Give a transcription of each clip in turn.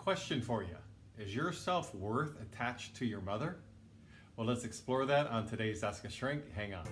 question for you. Is your self-worth attached to your mother? Well, let's explore that on today's Ask a Shrink. Hang on.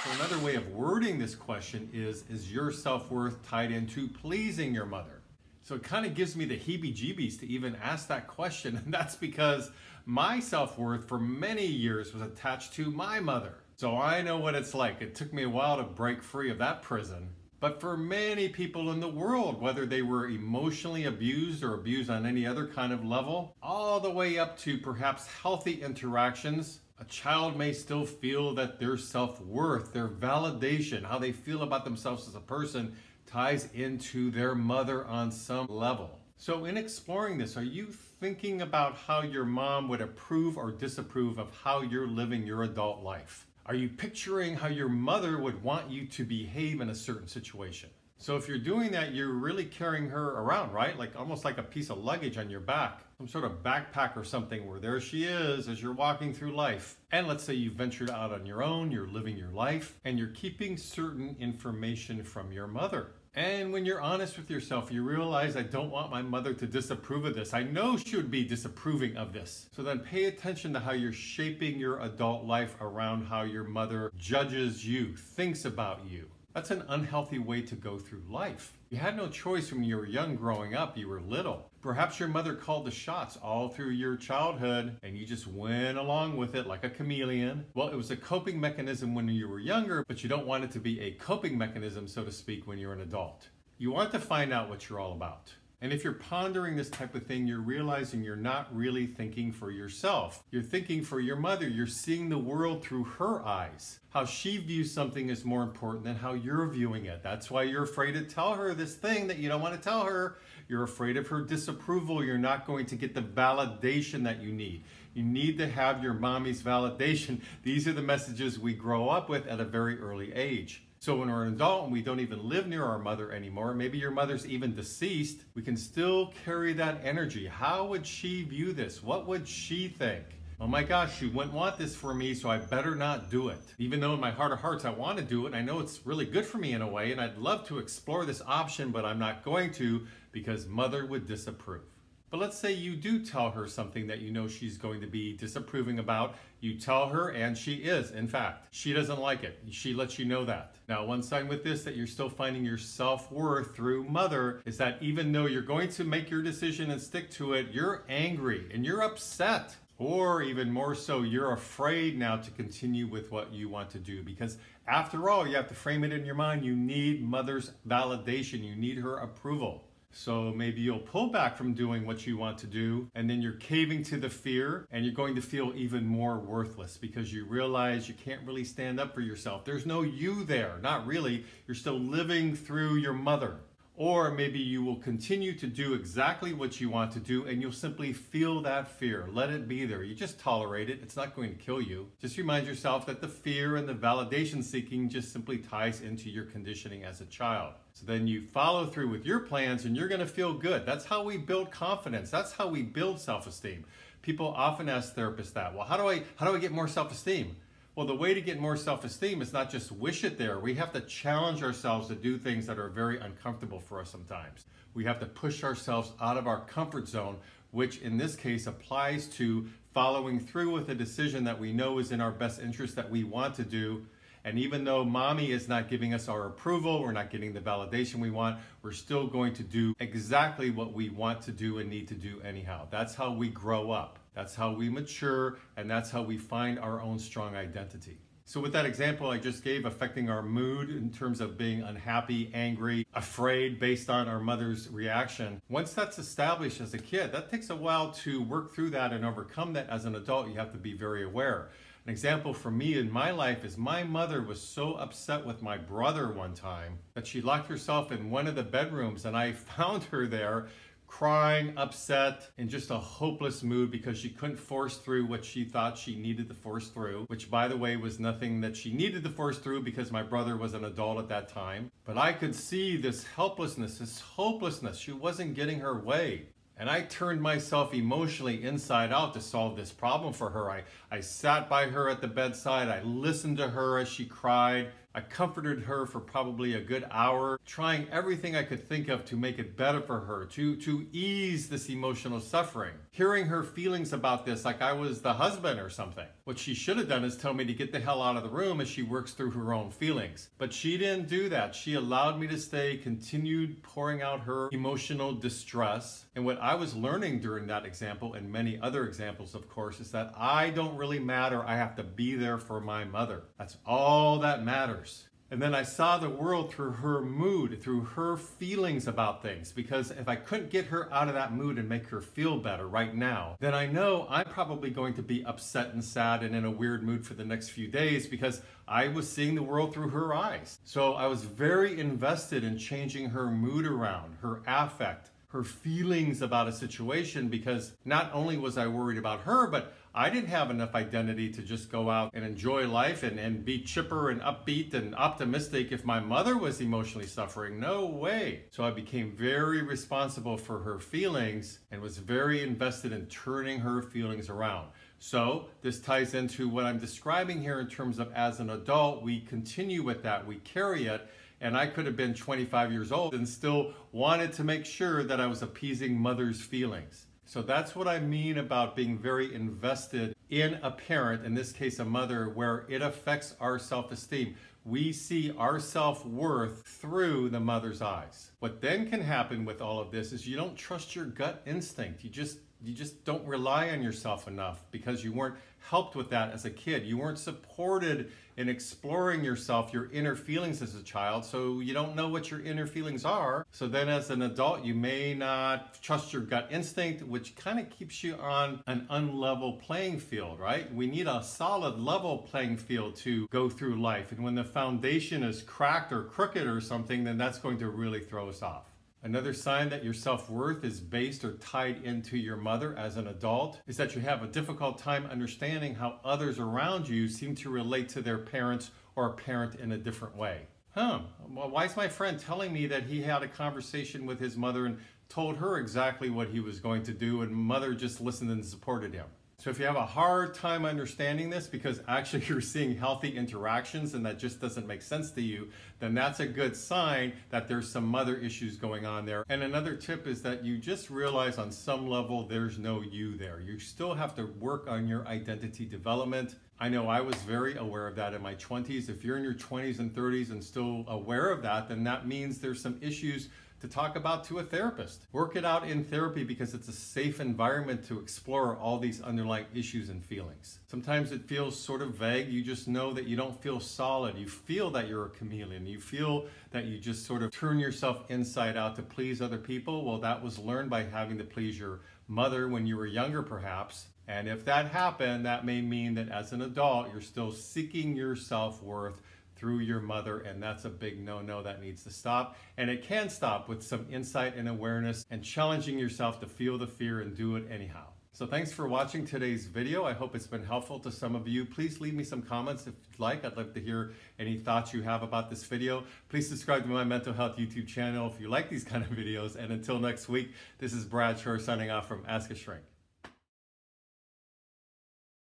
So another way of wording this question is your self-worth tied into pleasing your mother? So it kind of gives me the heebie-jeebies to even ask that question, and that's because my self-worth for many years was attached to my mother. So I know what it's like. It took me a while to break free of that prison. But for many people in the world, whether they were emotionally abused or abused on any other kind of level, all the way up to perhaps healthy interactions, a child may still feel that their self-worth, their validation, how they feel about themselves as a person ties into their mother on some level. So in exploring this, are you thinking about how your mom would approve or disapprove of how you're living your adult life? Are you picturing how your mother would want you to behave in a certain situation? So if you're doing that, you're really carrying her around, right? Like almost like a piece of luggage on your back, some sort of backpack or something where there she is as you're walking through life. And let's say you've ventured out on your own, you're living your life, and you're keeping certain information from your mother. And when you're honest with yourself, you realize, I don't want my mother to disapprove of this. I know she would be disapproving of this. So then pay attention to how you're shaping your adult life around how your mother judges you, thinks about you. That's an unhealthy way to go through life. You had no choice when you were young growing up, you were little. Perhaps your mother called the shots all through your childhood and you just went along with it like a chameleon. Well, it was a coping mechanism when you were younger, but you don't want it to be a coping mechanism, so to speak, when you're an adult. You want to find out what you're all about. And if you're pondering this type of thing, you're realizing you're not really thinking for yourself. You're thinking for your mother. You're seeing the world through her eyes. How she views something is more important than how you're viewing it. That's why you're afraid to tell her this thing that you don't want to tell her. You're afraid of her disapproval. You're not going to get the validation that you need. You need to have your mommy's validation. These are the messages we grow up with at a very early age. So when we're an adult and we don't even live near our mother anymore, maybe your mother's even deceased, we can still carry that energy. How would she view this? What would she think? Oh my gosh, she wouldn't want this for me, so I better not do it. Even though in my heart of hearts I want to do it, I know it's really good for me in a way, and I'd love to explore this option, but I'm not going to because mother would disapprove. But let's say you do tell her something that you know she's going to be disapproving about. You tell her, and she is, in fact. She doesn't like it. She lets you know that. Now, one sign with this that you're still finding your self-worth through mother is that even though you're going to make your decision and stick to it, you're angry and you're upset. Or even more so, you're afraid now to continue with what you want to do because after all, you have to frame it in your mind. You need mother's validation. You need her approval. So maybe you'll pull back from doing what you want to do and then you're caving to the fear and you're going to feel even more worthless because you realize you can't really stand up for yourself. There's no you there, not really. You're still living through your mother. Or maybe you will continue to do exactly what you want to do and you'll simply feel that fear. Let it be there. You just tolerate it. It's not going to kill you. Just remind yourself that the fear and the validation seeking just simply ties into your conditioning as a child. So then you follow through with your plans and you're going to feel good. That's how we build confidence. That's how we build self-esteem. People often ask therapists that, well, how do I get more self-esteem? Well, the way to get more self-esteem is not just wish it there. We have to challenge ourselves to do things that are very uncomfortable for us sometimes. We have to push ourselves out of our comfort zone, which in this case applies to following through with a decision that we know is in our best interest that we want to do. And even though mommy is not giving us our approval, we're not getting the validation we want, we're still going to do exactly what we want to do and need to do anyhow. That's how we grow up. That's how we mature, and that's how we find our own strong identity. So with that example I just gave affecting our mood in terms of being unhappy, angry, afraid based on our mother's reaction, once that's established as a kid, that takes a while to work through that and overcome that. As an adult, you have to be very aware. An example for me in my life is my mother was so upset with my brother one time that she locked herself in one of the bedrooms and I found her there crying, upset, in just a hopeless mood because she couldn't force through what she thought she needed to force through, which by the way was nothing that she needed to force through because my brother was an adult at that time. But I could see this helplessness, this hopelessness. She wasn't getting her way. And I turned myself emotionally inside out to solve this problem for her. I sat by her at the bedside. I listened to her as she cried. I comforted her for probably a good hour, trying everything I could think of to make it better for her, to ease this emotional suffering. Hearing her feelings about this like I was the husband or something. What she should have done is tell me to get the hell out of the room as she works through her own feelings. But she didn't do that. She allowed me to stay, continued pouring out her emotional distress. And what I was learning during that example, and many other examples of course, is that I don't really matter. I have to be there for my mother. That's all that matters. And then I saw the world through her mood, through her feelings about things. Because if I couldn't get her out of that mood and make her feel better right now, then I know I'm probably going to be upset and sad and in a weird mood for the next few days because I was seeing the world through her eyes. So I was very invested in changing her mood around, her affect, her feelings about a situation, because not only was I worried about her, but I didn't have enough identity to just go out and enjoy life and be chipper and upbeat and optimistic if my mother was emotionally suffering. No way. So I became very responsible for her feelings and was very invested in turning her feelings around. So this ties into what I'm describing here in terms of as an adult, we continue with that, we carry it. And I could have been 25 years old and still wanted to make sure that I was appeasing mother's feelings. So that's what I mean about being very invested in a parent, in this case a mother, where it affects our self-esteem. We see our self-worth through the mother's eyes. What then can happen with all of this is you don't trust your gut instinct. You just don't rely on yourself enough because you weren't helped with that as a kid. You weren't supported in exploring yourself, your inner feelings as a child, so you don't know what your inner feelings are. So then as an adult, you may not trust your gut instinct, which kind of keeps you on an unlevel playing field, right? We need a solid level playing field to go through life. And when the foundation is cracked or crooked or something, then that's going to really throw us off. Another sign that your self-worth is based or tied into your mother as an adult is that you have a difficult time understanding how others around you seem to relate to their parents or a parent in a different way. Well, why is my friend telling me that he had a conversation with his mother and told her exactly what he was going to do and mother just listened and supported him? So if you have a hard time understanding this because actually you're seeing healthy interactions and that just doesn't make sense to you, then that's a good sign that there's some mother issues going on there. And another tip is that you just realize on some level there's no you there. You still have to work on your identity development. I know I was very aware of that in my 20s. If you're in your 20s and 30s and still aware of that, then that means there's some issues to talk about to a therapist. Work it out in therapy because it's a safe environment to explore all these underlying issues and feelings. Sometimes it feels sort of vague. You just know that you don't feel solid. You feel that you're a chameleon. You feel that you just sort of turn yourself inside out to please other people. Well, that was learned by having to please your mother when you were younger, perhaps. And if that happened, that may mean that as an adult, you're still seeking your self-worth through your mother, and that's a big no-no that needs to stop. And it can stop with some insight and awareness and challenging yourself to feel the fear and do it anyhow. So thanks for watching today's video. I hope it's been helpful to some of you. Please leave me some comments if you'd like. I'd love to hear any thoughts you have about this video. Please subscribe to my mental health YouTube channel if you like these kind of videos. And until next week, this is Brad Shore signing off from Ask a Shrink.